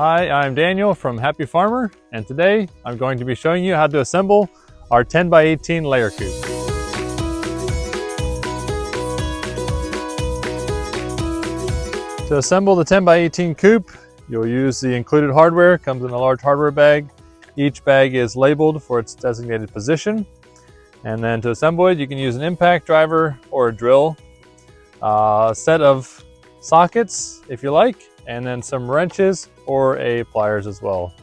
Hi, I'm Daniel from Happy Farmer, and today I'm going to be showing you how to assemble our 10x18 layer coop. To assemble the 10x18 coop, you'll use the included hardware. It comes in a large hardware bag. Each bag is labeled for its designated position. And then to assemble it, you can use an impact driver or a drill, a set of sockets if you like, and then some wrenches or a pliers as well.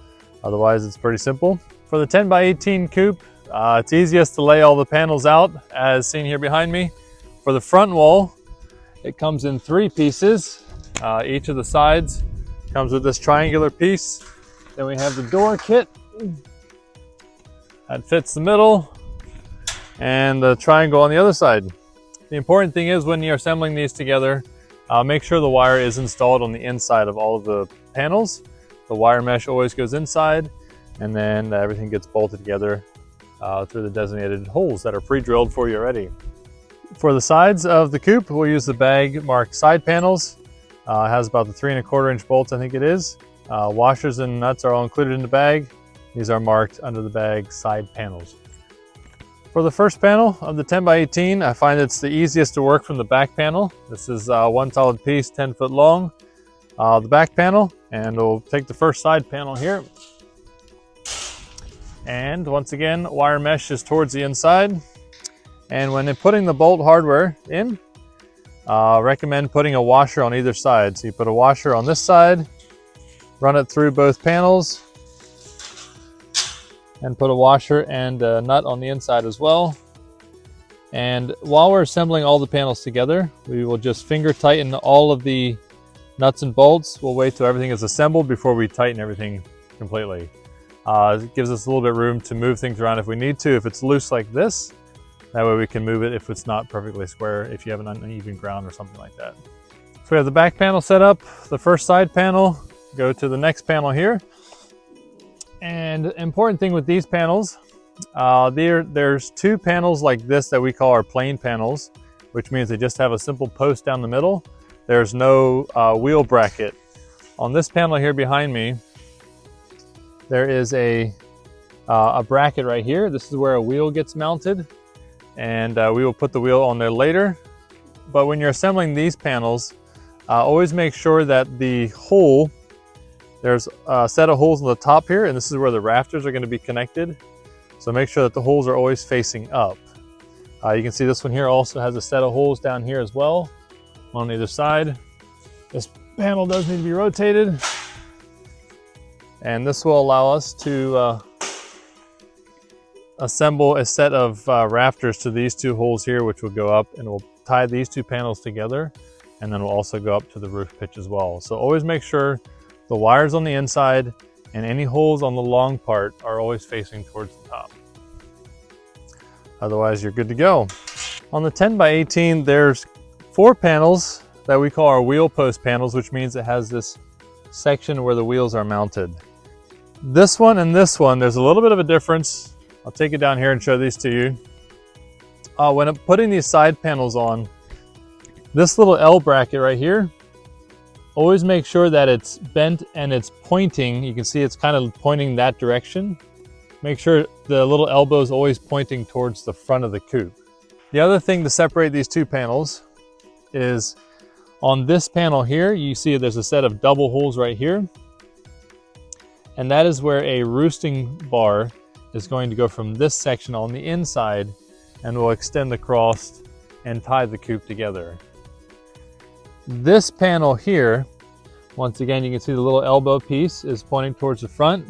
Otherwise, it's pretty simple. For the 10x18 coop, it's easiest to lay all the panels out as seen here behind me. For the front wall, it comes in 3 pieces. Each of the sides comes with this triangular piece. Then we have the door kit that fits the middle and the triangle on the other side. The important thing is when you're assembling these together, make sure the wire is installed on the inside of all of the panels. The wire mesh always goes inside, and then everything gets bolted together through the designated holes that are pre-drilled for you already. For the sides of the coop, we'll use the bag marked side panels. It has about the 3 1/4 inch bolts, I think it is. Washers and nuts are all included in the bag. These are marked under the bag side panels. For the first panel of the 10x18, I find it's the easiest to work from the back panel. This is one solid piece, 10 foot long. The back panel, and we'll take the first side panel here. And once again, wire mesh is towards the inside. And when putting the bolt hardware in, recommend putting a washer on either side. So you put a washer on this side, run it through both panels, and put a washer and a nut on the inside as well. And while we're assembling all the panels together, we will just finger tighten all of the nuts and bolts. We'll wait till everything is assembled before we tighten everything completely. It gives us a little bit of room to move things around if we need to. If it's loose like this, that way we can move it if it's not perfectly square, if you have an uneven ground or something like that. So we have the back panel set up, the first side panel, go to the next panel here. And important thing with these panels, there's 2 panels like this that we call our plain panels, which means they just have a simple post down the middle. There's no wheel bracket. On this panel here behind me, there is a bracket right here. This is where a wheel gets mounted, and we will put the wheel on there later. But when you're assembling these panels, always make sure that the hole, there's a set of holes on the top here, and this is where the rafters are going to be connected. So make sure that the holes are always facing up. You can see this one here also has a set of holes down here as well on either side. This panel does need to be rotated, and this will allow us to assemble a set of rafters to these 2 holes here, which will go up, and we'll tie these 2 panels together, and then we'll also go up to the roof pitch as well. So always make sure the wires on the inside and any holes on the long part are always facing towards the top. Otherwise, you're good to go. On the 10x18, there's 4 panels that we call our wheel post panels, which means it has this section where the wheels are mounted. This one and this one, there's a little bit of a difference. I'll take it down here and show these to you. When I'm putting these side panels on, this little L bracket right here, always make sure that it's bent and it's pointing. You can see it's kind of pointing that direction. Make sure the little elbow is always pointing towards the front of the coop. The other thing to separate these 2 panels is on this panel here, you see there's a set of double holes right here. And that is where a roosting bar is going to go from this section on the inside, and will extend across and tie the coop together. This panel here, once again, you can see the little elbow piece is pointing towards the front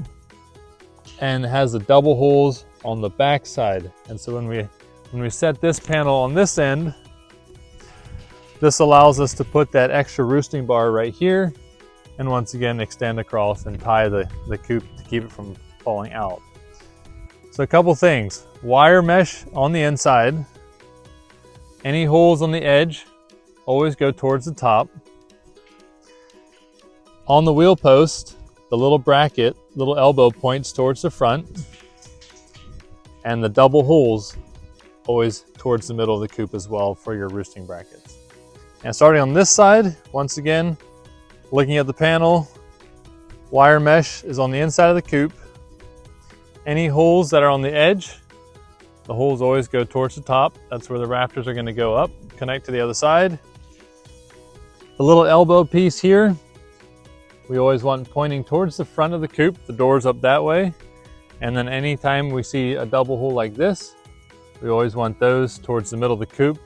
and has the double holes on the back side. And so when we set this panel on this end, this allows us to put that extra roosting bar right here, and once again extend across and tie the coop to keep it from falling out. So a couple things: wire mesh on the inside, any holes on the edge always go towards the top. On the wheel post, the little bracket, little elbow points towards the front, and the double holes always towards the middle of the coop as well for your roosting brackets. And starting on this side, once again, looking at the panel, Wire mesh is on the inside of the coop. Any holes that are on the edge, the holes always go towards the top. That's where the rafters are going to go up, connect to the other side. The little elbow piece here, we always want pointing towards the front of the coop. The door's up that way. And then anytime we see a double hole like this, we always want those towards the middle of the coop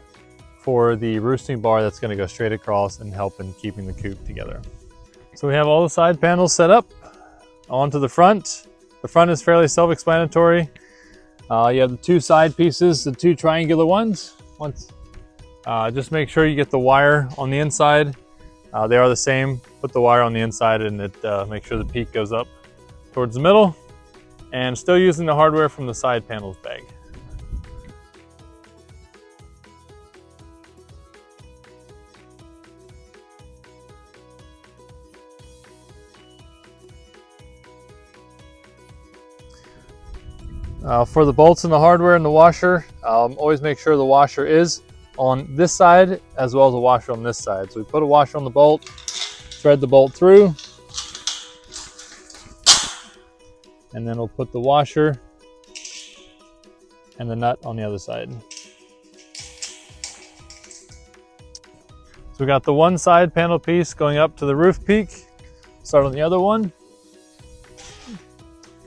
for the roosting bar that's going to go straight across and help in keeping the coop together. So we have all the side panels set up onto the front. The front is fairly self-explanatory. You have the two side pieces, the two triangular ones. Just make sure you get the wire on the inside. They are the same. Put the wire on the inside and make sure the peak goes up towards the middle. And still using the hardware from the side panels bag. For the bolts and the hardware and the washer, always make sure the washer is on this side as well as a washer on this side. So we put a washer on the bolt, thread the bolt through, and then we'll put the washer and the nut on the other side. So we got the one side panel piece going up to the roof peak. Start on the other one.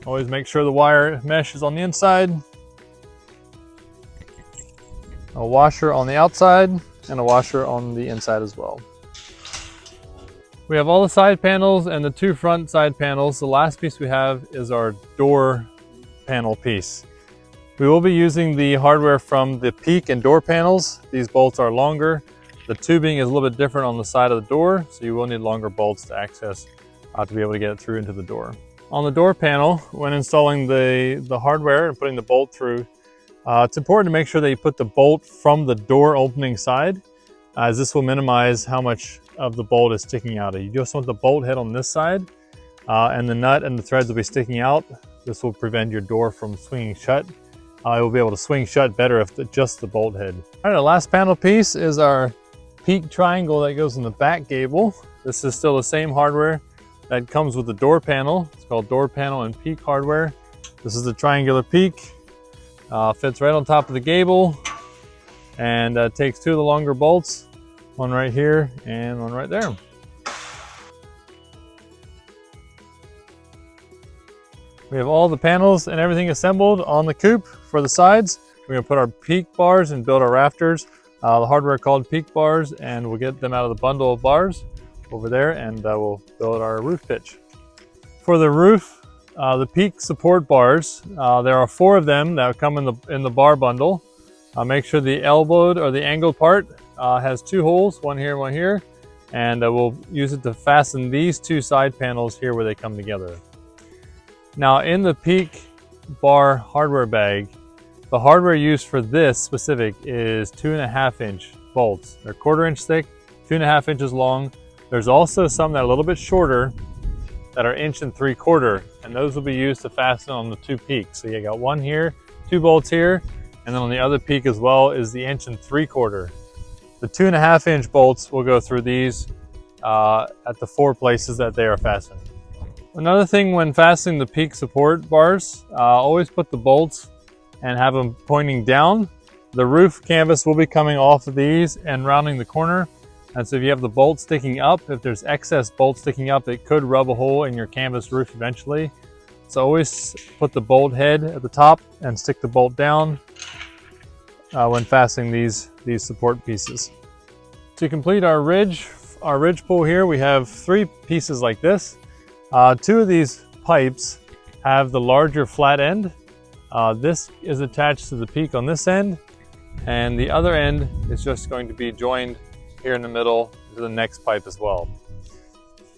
Always make sure the wire mesh is on the inside. A washer on the outside and a washer on the inside as well. We have all the side panels and the two front side panels. The last piece we have is our door panel piece. We will be using the hardware from the peak and door panels. These bolts are longer. The tubing is a little bit different on the side of the door, so you will need longer bolts to access to be able to get it through into the door. On the door panel, when installing the hardware and putting the bolt through, it's important to make sure that you put the bolt from the door opening side, as this will minimize how much of the bolt is sticking out. You just want the bolt head on this side, and the nut and the threads will be sticking out. This will prevent your door from swinging shut. It will be able to swing shut better if just the bolt head. All right, the last panel piece is our peak triangle that goes in the back gable. This is still the same hardware that comes with the door panel. It's called door panel and peak hardware. This is the triangular peak. Fits right on top of the gable and takes two of the longer bolts, one right here and one right there. We have all the panels and everything assembled on the coop for the sides. We're gonna put our peak bars and build our rafters. The hardware called peak bars, and we'll get them out of the bundle of bars over there, and we'll build our roof pitch. For the roof, the peak support bars, there are 4 of them that come in the bar bundle. Make sure the elbowed or the angled part has 2 holes, one here and one here, and we'll use it to fasten these 2 side panels here where they come together. Now in the peak bar hardware bag, the hardware used for this specific is 2.5 inch bolts. They're 1/4 inch thick, 2.5 inches long. There's also some that are a little bit shorter that are 1.75 inches, and those will be used to fasten on the 2 peaks. So you got one here, 2 bolts here, and then on the other peak as well is the 1.75 inches. The 2.5 inch bolts will go through these at the 4 places that they are fastened. Another thing when fastening the peak support bars, always put the bolts and have them pointing down. The roof canvas will be coming off of these and rounding the corner. And so if you have the bolt sticking up, if there's excess bolt sticking up, it could rub a hole in your canvas roof eventually. So always put the bolt head at the top and stick the bolt down when fastening these support pieces. To complete our ridge pull here, we have 3 pieces like this. 2 of these pipes have the larger flat end. This is attached to the peak on this end, and the other end is just going to be joined here in the middle to the next pipe as well.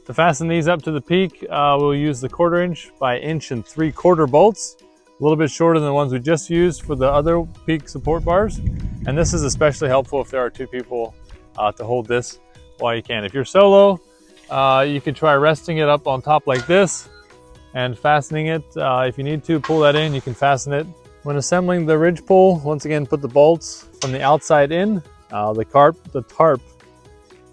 To fasten these up to the peak, we'll use the 1/4 inch by 1.75 inch bolts, a little bit shorter than the ones we just used for the other peak support bars. And this is especially helpful if there are 2 people to hold this while you can. If you're solo, you can try resting it up on top like this and fastening it. If you need to pull that in, you can fasten it. When assembling the ridge pull, once again, put the bolts from the outside in. The tarp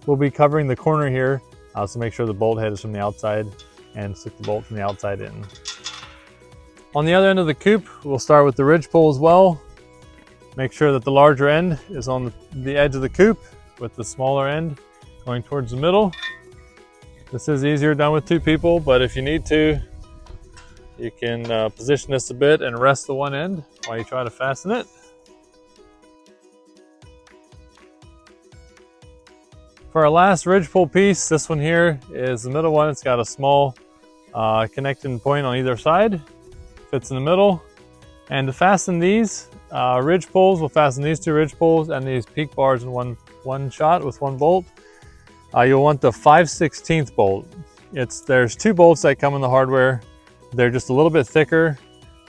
will be covering the corner here, so make sure the bolt head is from the outside. and stick the bolt from the outside in. On the other end of the coop, we'll start with the ridge pole as well. Make sure that the larger end is on the edge of the coop with the smaller end going towards the middle. This is easier done with 2 people, but if you need to, you can position this a bit and rest the one end while you try to fasten it. For our last ridge pole piece, this one here is the middle one. It's got a small connecting point on either side. Fits in the middle. And to fasten these ridge poles, we'll fasten these 2 ridge poles and these peak bars in one shot with 1 bolt. You'll want the 5/16 bolt. There's 2 bolts that come in the hardware. They're just a little bit thicker,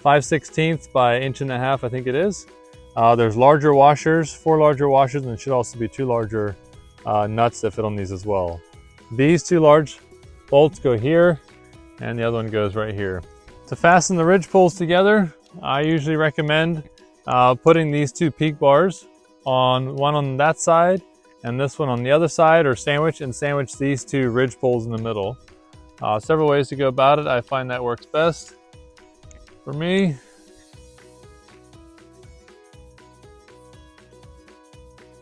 5/16 by 1.5 inches, I think it is. There's larger washers, 4 larger washers, and there should also be 2 larger nuts that fit on these as well. These 2 large bolts go here, and the other one goes right here. To fasten the ridge poles together, I usually recommend putting these 2 peak bars one on that side and this one on the other side, or sandwich these 2 ridge poles in the middle. Several ways to go about it. I find that works best for me.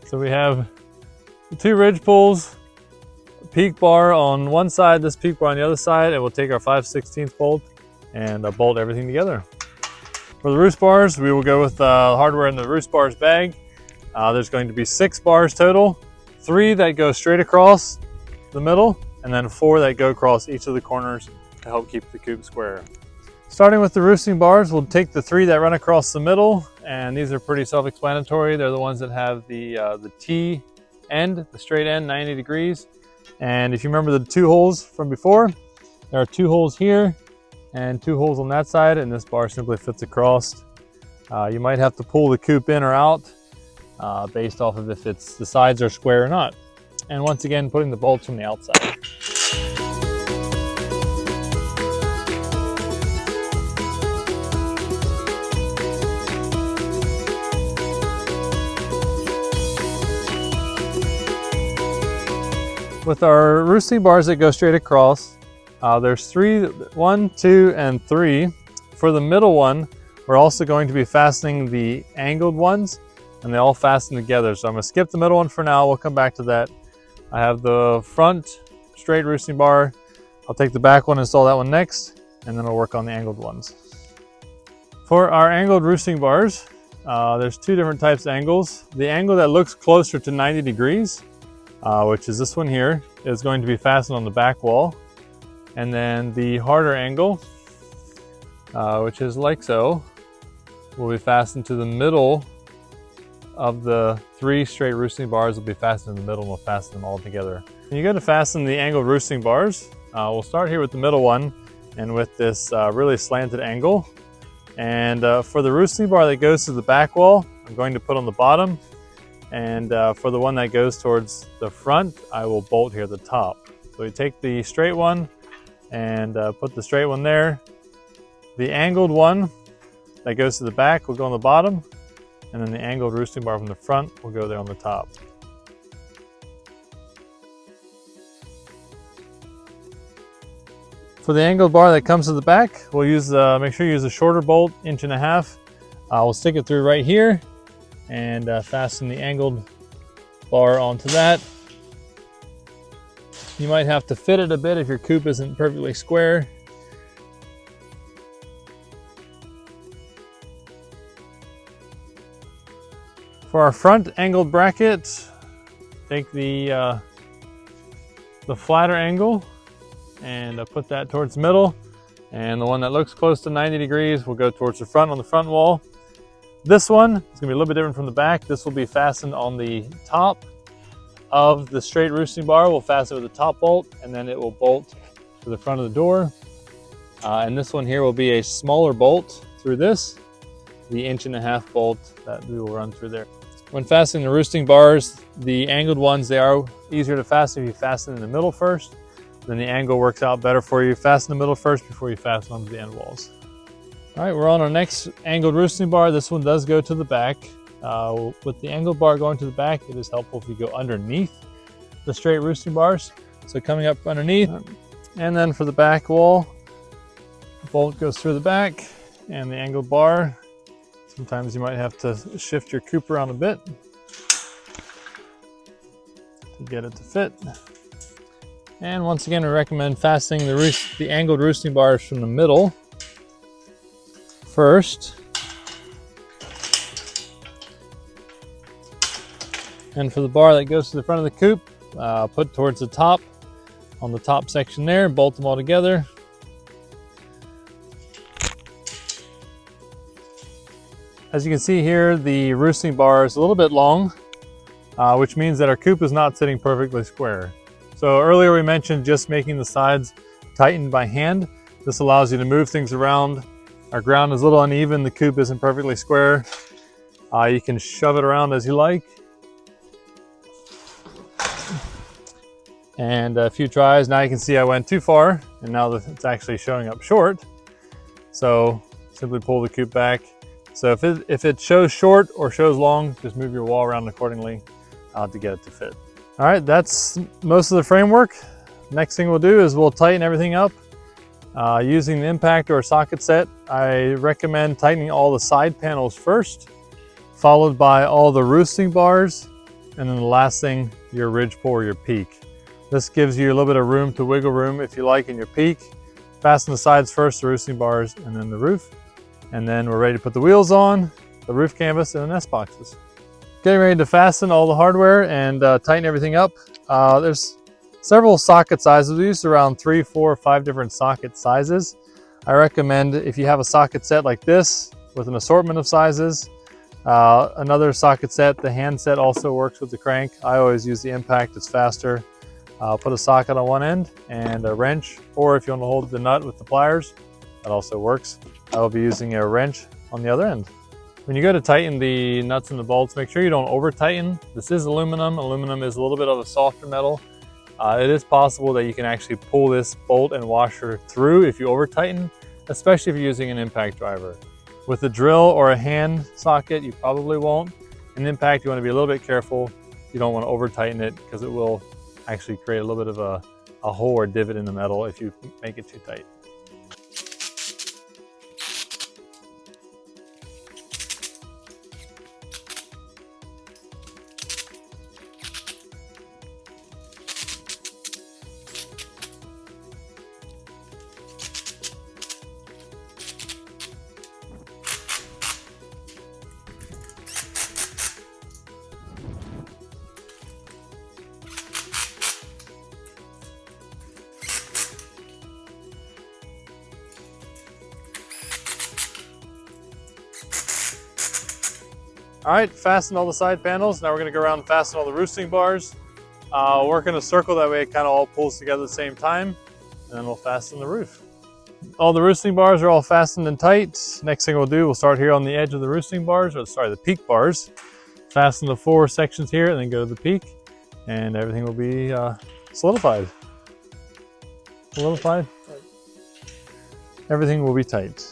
So we have the 2 ridge poles, peak bar on one side, this peak bar on the other side, and we'll take our 5/16 bolt and bolt everything together. For the roost bars, we will go with hardware in the roost bars bag. There's going to be 6 bars total, 3 that go straight across the middle, and then 4 that go across each of the corners to help keep the coop square. Starting with the roosting bars, we'll take the 3 that run across the middle, and these are pretty self-explanatory. They're the ones that have the T end, the straight end, 90 degrees. And if you remember the 2 holes from before, there are 2 holes here and 2 holes on that side, and this bar simply fits across. You might have to pull the coop in or out based off of if the sides are square or not. And once again, putting the bolts from the outside. With our roosting bars that go straight across, there's 1, 2, and 3. For the middle one, we're also going to be fastening the angled ones, and they all fasten together. So I'm gonna skip the middle one for now. We'll come back to that. I have the front straight roosting bar. I'll take the back one, install that one next, and then I'll work on the angled ones. For our angled roosting bars, there's 2 different types of angles. The angle that looks closer to 90 degrees, which is this one here, is going to be fastened on the back wall. And then the harder angle, which is like so, will be fastened to the middle of the 3 straight roosting bars. Will be fastened in the middle, and we'll fasten them all together. When you go to fasten the angled roosting bars, we'll start here with the middle one and with this really slanted angle. And for the roosting bar that goes to the back wall, I'm going to put on the bottom. And for the one that goes towards the front, I will bolt here at the top. So we take the straight one and put the straight one there. The angled one that goes to the back will go on the bottom, and then the angled roosting bar from the front will go there on the top. For the angled bar that comes to the back, we'll use make sure you use a shorter bolt, 1.5 inches. We'll stick it through right here and fasten the angled bar onto that. You might have to fit it a bit if your coop isn't perfectly square. For our front angled bracket, take the flatter angle and put that towards the middle. And the one that looks close to 90 degrees will go towards the front on the front wall. This one is going to be a little bit different from the back. This will be fastened on the top of the straight roosting bar. We'll fasten it with the top bolt, and then it will bolt to the front of the door. And this one here will be a smaller bolt through this, the 1.5 inch bolt that we will run through there. When fastening the roosting bars, the angled ones, they are easier to fasten if you fasten in the middle first. Then the angle works out better for you. Fasten the middle first before you fasten onto the end walls. All right, we're on our next angled roosting bar. This one does go to the back. With the angled bar going to the back, it is helpful if you go underneath the straight roosting bars. So coming up underneath, And then for the back wall, the bolt goes through the back and the angled bar. Sometimes you might have to shift your coop around a bit to get it to fit. And once again, we recommend fastening the angled roosting bars from the middle first. And for the bar that goes to the front of the coop, put towards the top, on the top section there, bolt them all together. As you can see here, the roosting bar is a little bit long, which means that our coop is not sitting perfectly square. So earlier we mentioned just making the sides tightened by hand. This allows you to move things around. Our ground is a little uneven, the coop isn't perfectly square. You can shove it around as you like. And a few tries, now you can see I went too far, and now it's actually showing up short. So simply pull the coop back. So if it shows short or shows long, just move your wall around accordingly to get it to fit. All right, that's most of the framework. Next thing we'll do is we'll tighten everything up. Using the impact or socket set, I recommend tightening all the side panels first, followed by all the roosting bars, and then the last thing, your ridge pole or your peak. This gives you a little bit of room to wiggle room if you like in your peak. Fasten the sides first, the roosting bars, and then the roof. And then we're ready to put the wheels on, the roof canvas, and the nest boxes. Getting ready to fasten all the hardware and tighten everything up. There's several socket sizes. We used around 3, 4, 5 different socket sizes. I recommend if you have a socket set like this with an assortment of sizes, another socket set, the hand set also works with the crank. I always use the impact, it's faster. Put a socket on one end and a wrench, or if you want to hold the nut with the pliers, that also works. I will be using a wrench on the other end. When you go to tighten the nuts and the bolts, make sure you don't over tighten. This is aluminum. Aluminum is a little bit of a softer metal. It is possible that you can actually pull this bolt and washer through if you over tighten, especially if you're using an impact driver. With a drill or a hand socket, you probably won't. An impact, you want to be a little bit careful. You don't want to over tighten it because it will actually create a little bit of a hole or divot in the metal if you make it too tight. All right, fasten all the side panels. Now we're gonna go around and fasten all the roosting bars. Work in a circle, that way it kind of all pulls together at the same time, and then we'll fasten the roof. All the roosting bars are all fastened and tight. Next thing we'll do, we'll start here on the edge of the roosting bars, or sorry, the peak bars. Fasten the 4 sections here and then go to the peak, and everything will be solidified. Solidified? Everything will be tight.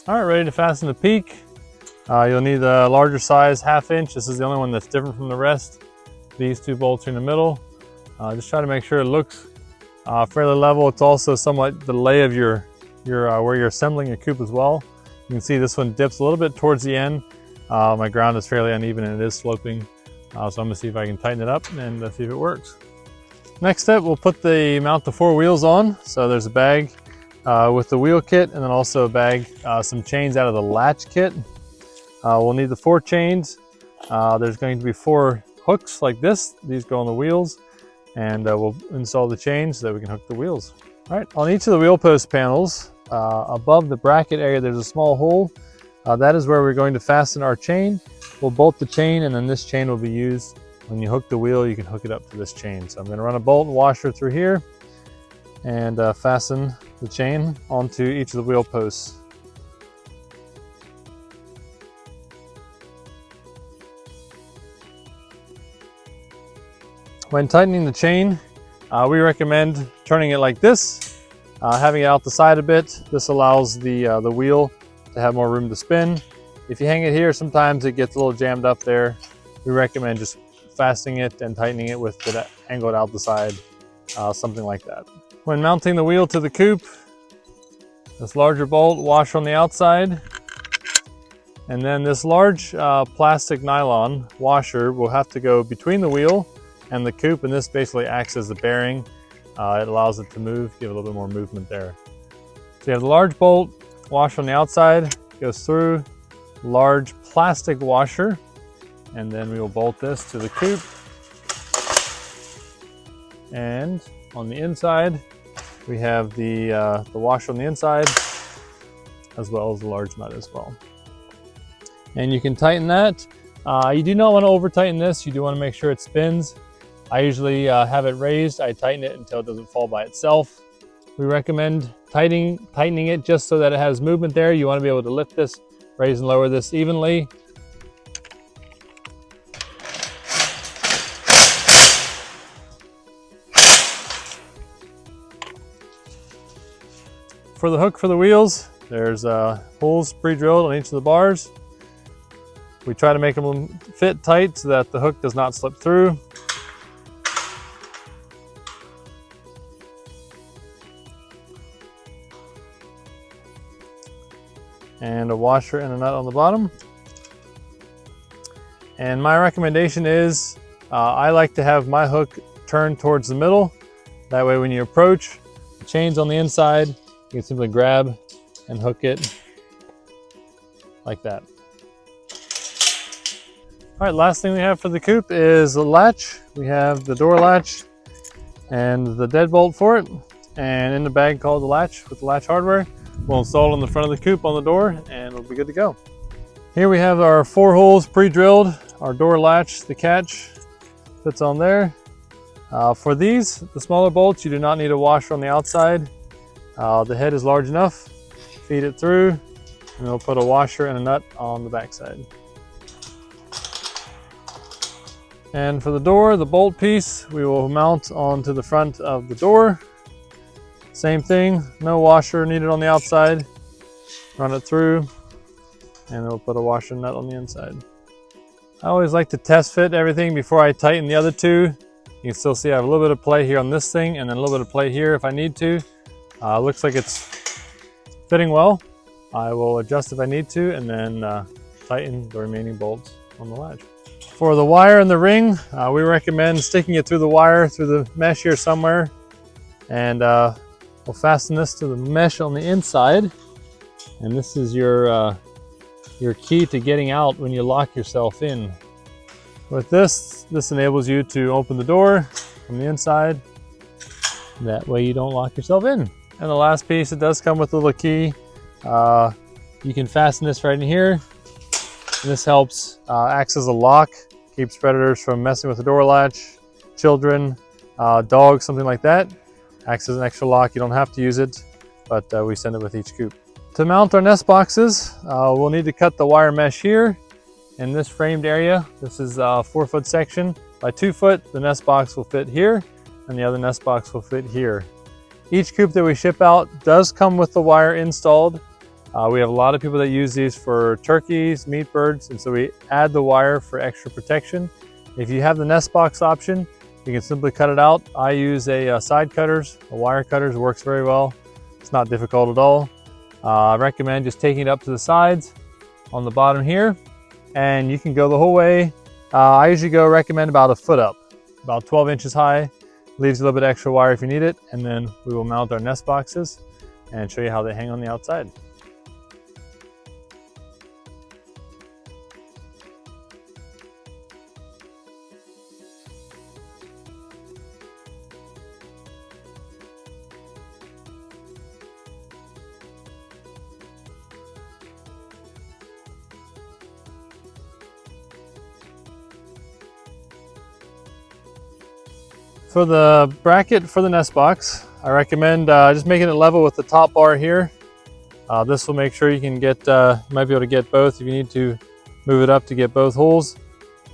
All right, ready to fasten the peak. You'll need a larger size, 1/2 inch. This is the only one that's different from the rest. These 2 bolts are in the middle. Just try to make sure it looks fairly level. It's also somewhat the lay of your where you're assembling your coop as well. You can see this one dips a little bit towards the end. My ground is fairly uneven and it is sloping. So I'm gonna see if I can tighten it up and see if it works. Next step, we'll mount the 4 wheels on. So there's a bag with the wheel kit, and then also a bag, some chains out of the latch kit. We'll need the 4 chains. There's going to be 4 hooks like this. These go on the wheels. and we'll install the chain so that we can hook the wheels. All right, on each of the wheel post panels, above the bracket area, there's a small hole. That is where we're going to fasten our chain. We'll bolt the chain, and then this chain will be used. When you hook the wheel, you can hook it up to this chain. So I'm going to run a bolt and washer through here and fasten the chain onto each of the wheel posts. When tightening the chain, we recommend turning it like this, having it out the side a bit. This allows the wheel to have more room to spin. If you hang it here, sometimes it gets a little jammed up there. We recommend just fastening it and tightening it with it angled out the side, something like that. When mounting the wheel to the coop, this larger bolt, washer on the outside, and then this large plastic nylon washer will have to go between the wheel and the coop, and this basically acts as the bearing. It allows it to move, give a little bit more movement there. So you have the large bolt, washer on the outside, goes through, large plastic washer, and then we will bolt this to the coop. And on the inside, we have the washer on the inside, as well as the large nut as well. And you can tighten that. You do not want to over tighten this. You do want to make sure it spins. I usually have it raised. I tighten it until it doesn't fall by itself. We recommend tightening it just so that it has movement there. You want to be able to lift this, raise and lower this evenly. For the hook for the wheels, there's holes pre-drilled on each of the bars. We try to make them fit tight so that the hook does not slip through. And a washer and a nut on the bottom. And my recommendation is, I like to have my hook turned towards the middle. That way when you approach, the chain's on the inside, you can simply grab and hook it like that. All right, last thing we have for the coop is the latch. We have the door latch and the deadbolt for it. And in the bag called the latch with the latch hardware. We'll install it on the front of the coop on the door and it'll be good to go. Here we have our 4 holes pre-drilled, our door latch, the catch fits on there. For these, the smaller bolts, you do not need a washer on the outside. The head is large enough, feed it through, and we'll put a washer and a nut on the backside. And for the door, the bolt piece, we will mount onto the front of the door. Same thing, no washer needed on the outside. Run it through, and we'll put a washer and nut on the inside. I always like to test fit everything before I tighten the other two. You can still see I have a little bit of play here on this thing, and then a little bit of play here if I need to. Looks like it's fitting well. I will adjust if I need to, and then tighten the remaining bolts on the latch. For the wire and the ring, we recommend sticking it through the wire, through the mesh here somewhere, and we'll fasten this to the mesh on the inside, and this is your key to getting out when you lock yourself in. With this enables you to open the door from the inside. That way you don't lock yourself in. And the last piece, it does come with a little key. You can fasten this right in here. And this helps, acts as a lock, keeps predators from messing with the door latch, children, dogs, something like that. Acts as an extra lock. You don't have to use it, but we send it with each coop. To mount our nest boxes, we'll need to cut the wire mesh here in this framed area. This is a 4-foot section by 2 foot. The nest box will fit here, and the other nest box will fit here. Each coop that we ship out does come with the wire installed. We have a lot of people that use these for turkeys, meat birds, and so we add the wire for extra protection. If you have the nest box option, you can simply cut it out. I use a side cutters, a wire cutters, works very well. It's not difficult at all. I recommend just taking it up to the sides on the bottom here, and you can go the whole way. I usually recommend about 1 foot up, about 12 inches high. Leaves a little bit extra wire if you need it, and then we will mount our nest boxes and show you how they hang on the outside. For the bracket for the nest box, I recommend just making it level with the top bar here. This will make sure you can get, you might be able to get both if you need to move it up to get both holes.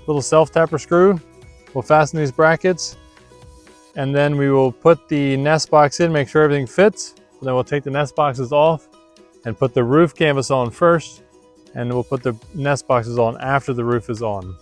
Little self-tapper screw will fasten these brackets, and then we will put the nest box in, make sure everything fits. And then we'll take the nest boxes off and put the roof canvas on first, and we'll put the nest boxes on after the roof is on.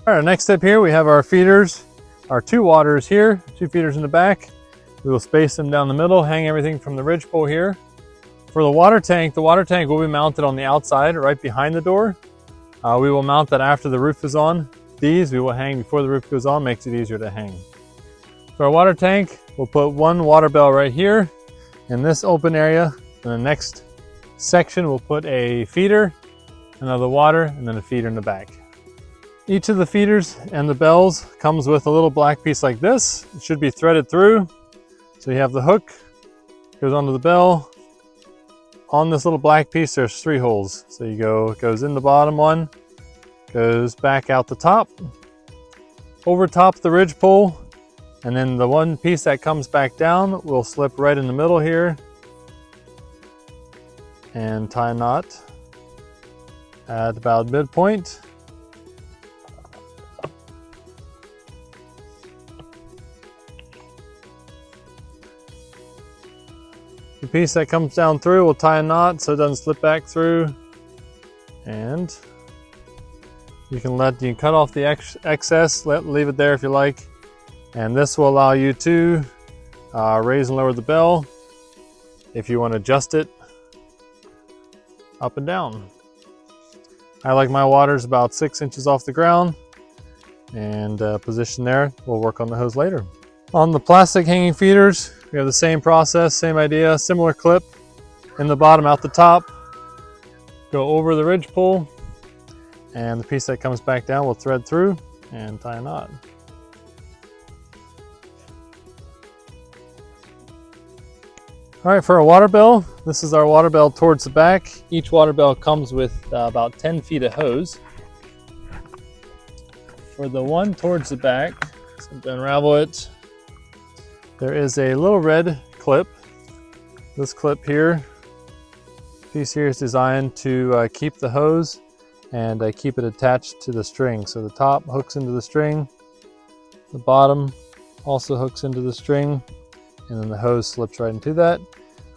All right, our next step here, we have our feeders, our 2 waters here, 2 feeders in the back. We will space them down the middle, hang everything from the ridge pole here. For the water tank will be mounted on the outside, right behind the door. We will mount that after the roof is on. These we will hang before the roof goes on, makes it easier to hang. For our water tank, we'll put 1 water bell right here in this open area. In the next section, we'll put a feeder, another water, and then a feeder in the back. Each of the feeders and the bells comes with a little black piece like this. It should be threaded through. So you have the hook, goes onto the bell. On this little black piece, there's 3 holes. So it goes in the bottom one, goes back out the top, over top the ridge pole, and then the one piece that comes back down will slip right in the middle here and tie a knot at about midpoint. The piece that comes down through will tie a knot so it doesn't slip back through, and you can cut off the excess, leave it there if you like, and this will allow you to raise and lower the bell if you want to adjust it up and down. I like my waters about 6 inches off the ground, and position there. We'll work on the hose later. On the plastic hanging feeders, we have the same process, same idea, similar clip in the bottom out the top, go over the ridge pole, and the piece that comes back down will thread through and tie a knot. All right, for our water bell, this is our water bell towards the back. Each water bell comes with about 10 feet of hose. For the one towards the back, so to unravel it, there is a little red clip. This clip here, piece here is designed to keep the hose and keep it attached to the string. So the top hooks into the string, the bottom also hooks into the string, and then the hose slips right into that.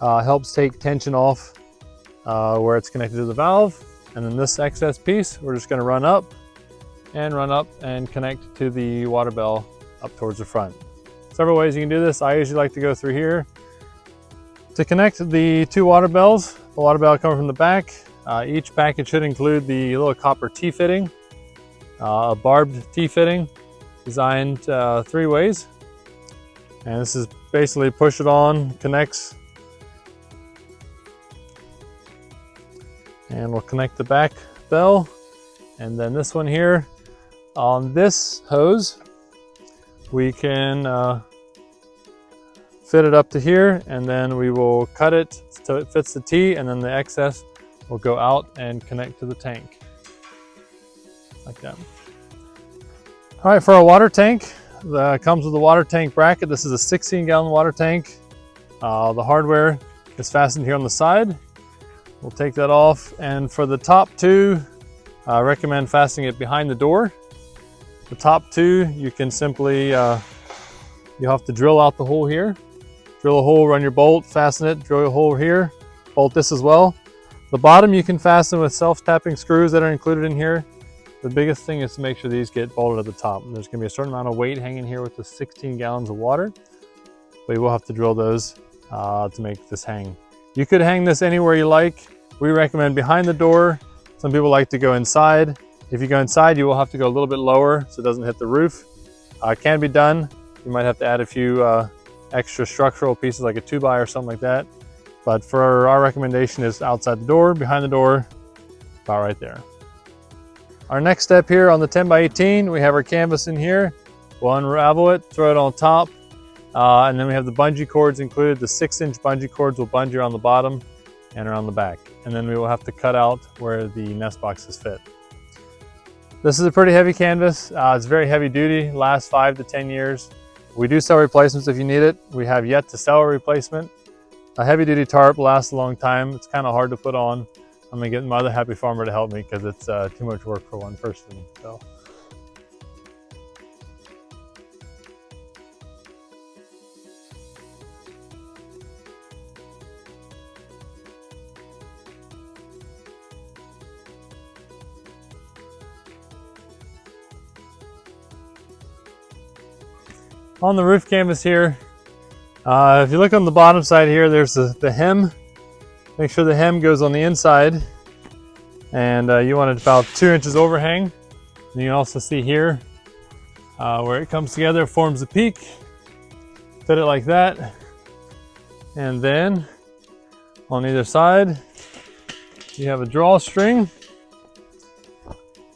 Helps take tension off where it's connected to the valve. And then this excess piece, we're just gonna run up and connect to the water bell up towards the front. Several ways you can do this. I usually like to go through here. To connect the 2 water bells, the water bell comes from the back. Each package should include the little copper T-fitting, a barbed T-fitting designed 3 ways. And this is basically push it on, connects, and we'll connect the back bell. And then this one here, on this hose, we can fit it up to here, and then we will cut it so it fits the T, and then the excess will go out and connect to the tank, like that. All right, for our water tank, that comes with a water tank bracket. This is a 16-gallon water tank. The hardware is fastened here on the side. We'll take that off, and for the top 2, I recommend fastening it behind the door. The top 2, you can simply, you have to drill out the hole here. Drill a hole, run your bolt, fasten it, drill a hole here, bolt this as well. The bottom you can fasten with self-tapping screws that are included in here. The biggest thing is to make sure these get bolted at the top. There's going to be a certain amount of weight hanging here with the 16 gallons of water, but you will have to drill those to make this hang. You could hang this anywhere you like. We recommend behind the door. Some people like to go inside. If you go inside, you will have to go a little bit lower so it doesn't hit the roof. It can be done. You might have to add a few extra structural pieces like a 2x or something like that. But for our recommendation is outside the door, behind the door, about right there. Our next step here on the 10x18, we have our canvas in here. We'll unravel it, throw it on top, and then we have the bungee cords included. The 6-inch bungee cords will bungee around the bottom and around the back. And then we will have to cut out where the nest boxes fit. This is a pretty heavy canvas. It's very heavy duty, lasts 5 to 10 years. We do sell replacements if you need it. We have yet to sell a replacement. A heavy duty tarp lasts a long time. It's kind of hard to put on. I'm gonna get my other happy farmer to help me because it's too much work for one person. So. On the roof canvas here, if you look on the bottom side here, there's the hem. Make sure the hem goes on the inside, and you want it about 2 inches overhang. And you can also see here where it comes together, forms a peak. Fit it like that, and then on either side you have a drawstring.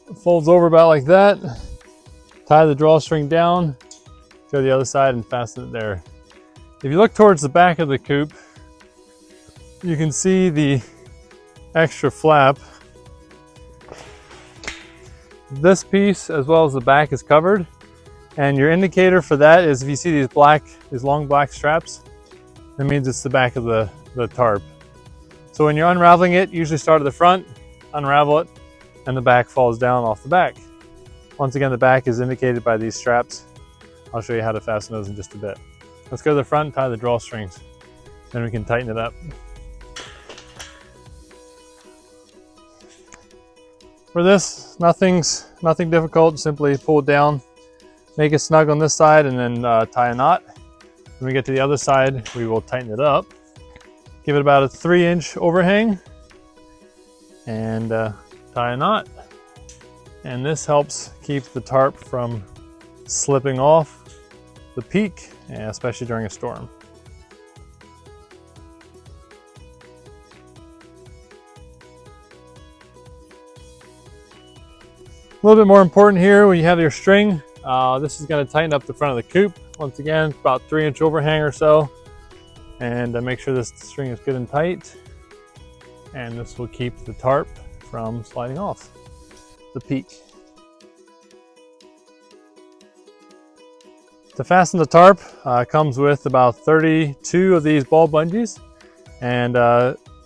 It folds over about like that. Tie the drawstring down. Go to the other side and fasten it there. If you look towards the back of the coop, you can see the extra flap. This piece, as well as the back, is covered. And your indicator for that is if you see these long black straps, that means it's the back of the tarp. So when you're unraveling it, usually start at the front, unravel it, and the back falls down off the back. Once again, the back is indicated by these straps. I'll show you how to fasten those in just a bit. Let's go to the front and tie the drawstrings. Then we can tighten it up. For this, nothing difficult. Simply pull it down, make it snug on this side, and then tie a knot. When we get to the other side, we will tighten it up. Give it about a 3-inch overhang, and tie a knot. And this helps keep the tarp from slipping off the peak, especially during a storm. A little bit more important here, when you have your string, this is going to tighten up the front of the coop. Once again, about 3-inch overhang or so, and make sure this string is good and tight, and this will keep the tarp from sliding off the peak. To fasten the tarp, comes with about 32 of these ball bungees, and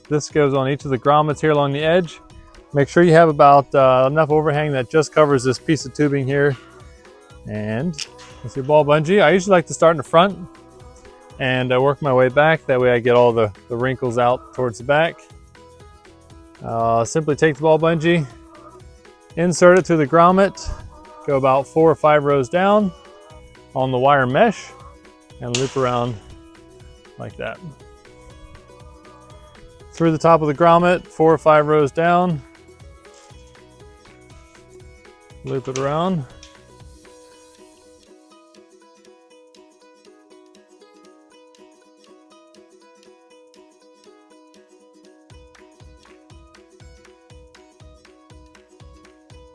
this goes on each of the grommets here along the edge. Make sure you have about enough overhang that just covers this piece of tubing here. And with your ball bungee, I usually like to start in the front and work my way back. That way I get all the wrinkles out towards the back. Simply take the ball bungee, insert it through the grommet, go about 4 or 5 rows down on the wire mesh, and loop around like that. Through the top of the grommet, 4 or 5 rows down, loop it around.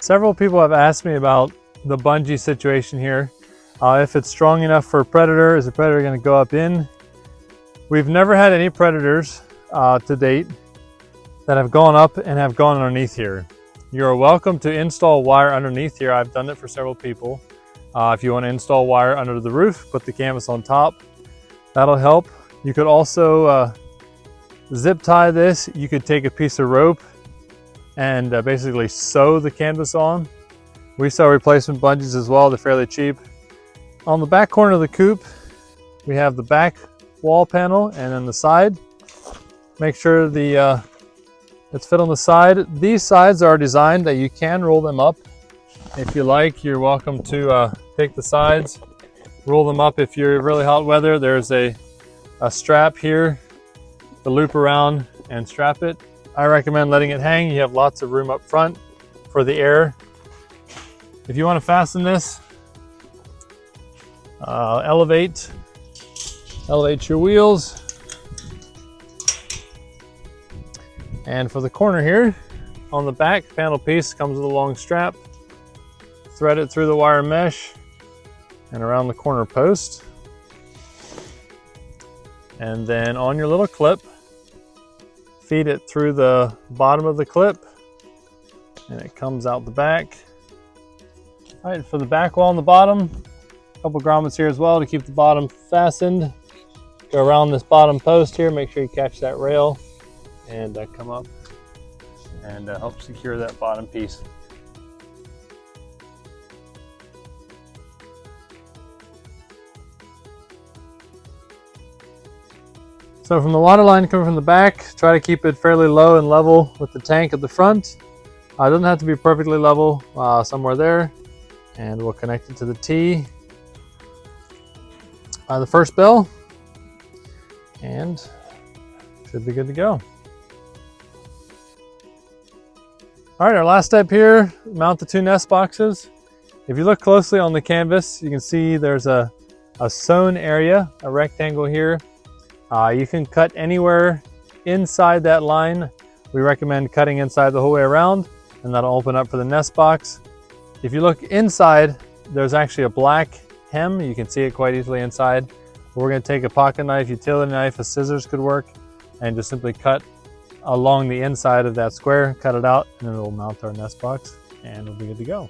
Several people have asked me about the bungee situation here. If it's strong enough for a predator, is the predator going to go up in? We've never had any predators to date that have gone up and have gone underneath here. You're welcome to install wire underneath here. I've done it for several people. If you want to install wire under the roof, put the canvas on top. That'll help. You could also zip tie this. You could take a piece of rope and basically sew the canvas on. We sell replacement bungees as well. They're fairly cheap. On the back corner of the coop, we have the back wall panel, and then the side. Make sure the It's fit on the side. These sides are designed that you can roll them up. If you like, you're welcome to take the sides, roll them up. If you're really hot weather, there's a strap here to loop around and strap it. I recommend letting it hang. You have lots of room up front for the air. If you want to fasten this, elevate your wheels. And for the corner here, on the back panel piece comes with a long strap. Thread it through the wire mesh and around the corner post. And then on your little clip, feed it through the bottom of the clip and it comes out the back. All right, for the back wall on the bottom, a couple grommets here as well to keep the bottom fastened. Go around this bottom post here, make sure you catch that rail and come up and help secure that bottom piece. So from the water line coming from the back, try to keep it fairly low and level with the tank at the front. It doesn't have to be perfectly level, somewhere there. And we'll connect it to the T. The first bell, and should be good to go. All right, our last step here, mount the 2 nest boxes. If you look closely on the canvas, you can see there's a sewn area, a rectangle here. You can cut anywhere inside that line. We recommend cutting inside the whole way around, and that'll open up for the nest box. If you look inside, there's actually a black hem. You can see it quite easily inside. We're going to take a pocket knife, utility knife, a scissors could work, and just simply cut along the inside of that square, cut it out, and then it'll mount our nest box, and it'll be good to go.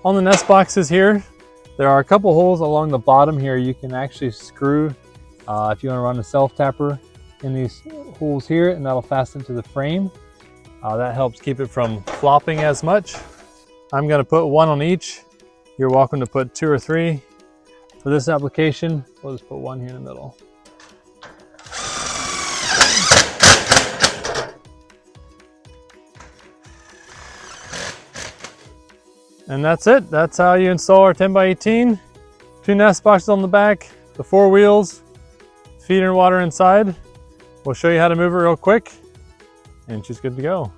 On the nest boxes here, there are a couple holes along the bottom here. You can actually screw, if you want to run a self-tapper in these holes here, and that'll fasten to the frame. That helps keep it from flopping as much. I'm going to put 1 on each. You're welcome to put 2 or 3. For this application, we'll just put 1 here in the middle. And that's it. That's how you install our 10x18. 2 nest boxes on the back, the 4 wheels, feeder and water inside. We'll show you how to move it real quick, and she's good to go.